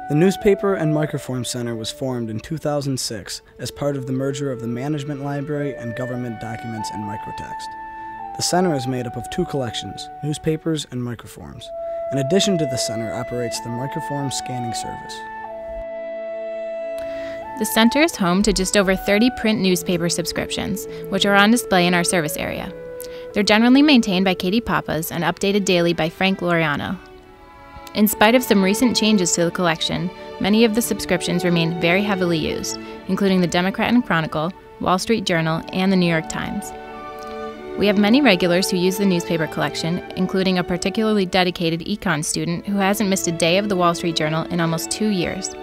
The Newspaper and Microform Center was formed in 2006 as part of the merger of the Management Library and Government Documents and Microtext. The center is made up of two collections, newspapers and microforms. In addition to the center operates the microform scanning service. The center is home to just over 30 print newspaper subscriptions, which are on display in our service area. They're generally maintained by Katie Papas and updated daily by Frank Loriano. In spite of some recent changes to the collection, many of the subscriptions remain very heavily used, including the Democrat and Chronicle, Wall Street Journal, and the New York Times. We have many regulars who use the newspaper collection, including a particularly dedicated econ student who hasn't missed a day of the Wall Street Journal in almost 2 years.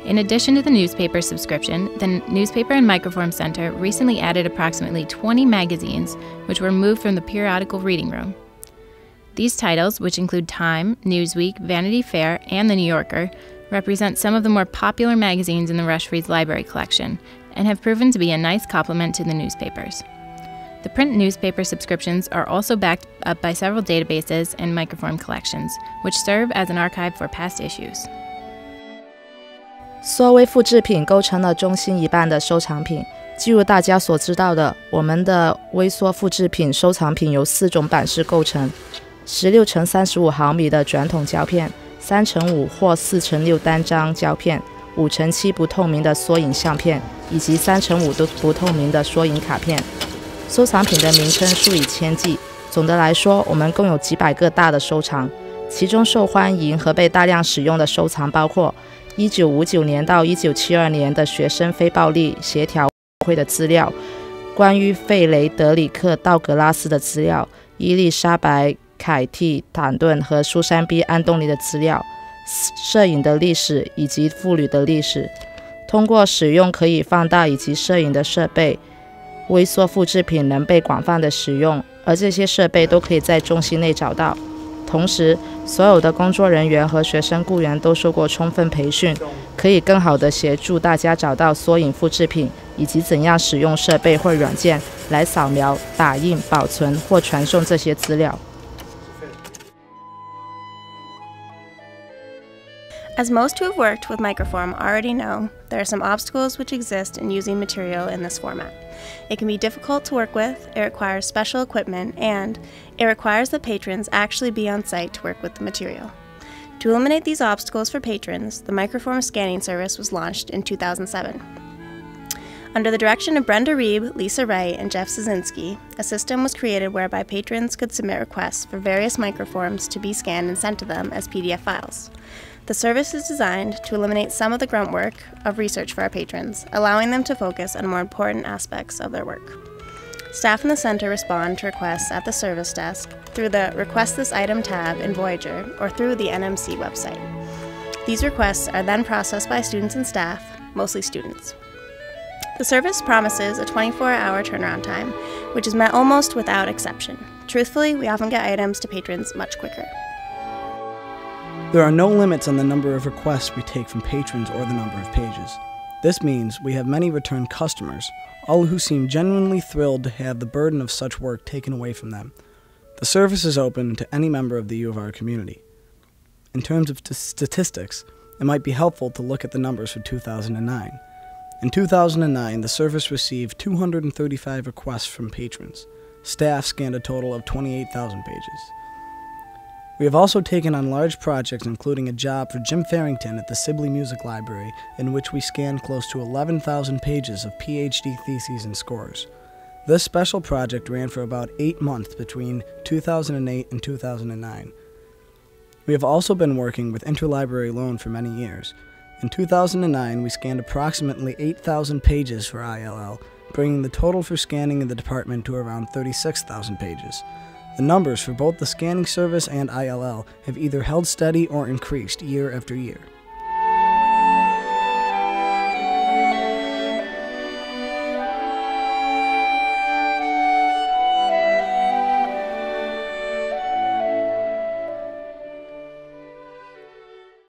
In addition to the newspaper subscription, the Newspaper and Microform Center recently added approximately 20 magazines, which were moved from the periodical reading room. These titles, which include Time, Newsweek, Vanity Fair, and The New Yorker, represent some of the more popular magazines in the Rhees library collection and have proven to be a nice complement to the newspapers. The print newspaper subscriptions are also backed up by several databases and microform collections, which serve as an archive for past issues. 缩微复制品构成了中心一半的收藏品。既如大家所知道的，我们的微缩复制品收藏品由4种版式构成：16乘35毫米的转筒胶片、3乘5或4乘6单张胶片、5乘7不透明的缩影相片，以及3乘5都不透明的缩影卡片。收藏品的名称数以千计。总的来说，我们共有几百个大的收藏，其中受欢迎和被大量使用的收藏包括1959年到1972年的学生非暴力协调会的资料，关于费雷德里克·道格拉斯的资料，伊丽莎白·凯蒂·坦顿和苏珊 ·B· 安东尼的资料，摄影的历史以及妇女的历史。通过使用可以放大以及摄影的设备，微缩复制品能被广泛的使用，而这些设备都可以在中心内找到。同时，所有的工作人员和学生雇员都受过充分培训，可以更好地协助大家找到缩影复制品，以及怎样使用设备或软件来扫描、打印、保存或传送这些资料。As most who have worked with microform already know, there are some obstacles which exist in using material in this format. It can be difficult to work with, it requires special equipment, and it requires that patrons actually be on site to work with the material. To eliminate these obstacles for patrons, the microform scanning service was launched in 2007. Under the direction of Brenda Rhees, Lisa Wright, and Jeff Szynski, a system was created whereby patrons could submit requests for various microforms to be scanned and sent to them as PDF files. The service is designed to eliminate some of the grunt work of research for our patrons, allowing them to focus on more important aspects of their work. Staff in the center respond to requests at the service desk through the Request This Item tab in Voyager or through the NMC website. These requests are then processed by students and staff, mostly students. The service promises a 24-hour turnaround time, which is met almost without exception. Truthfully, we often get items to patrons much quicker. There are no limits on the number of requests we take from patrons or the number of pages. This means we have many return customers, all who seem genuinely thrilled to have the burden of such work taken away from them. The service is open to any member of the U of R community. In terms of statistics, it might be helpful to look at the numbers for 2009. In 2009, the service received 235 requests from patrons. Staff scanned a total of 28,000 pages. We have also taken on large projects, including a job for Jim Farrington at the Sibley Music Library, in which we scanned close to 11,000 pages of PhD theses and scores. This special project ran for about 8 months between 2008 and 2009. We have also been working with interlibrary loan for many years. In 2009, we scanned approximately 8,000 pages for ILL, bringing the total for scanning in the department to around 36,000 pages. The numbers for both the scanning service and ILL have either held steady or increased year after year.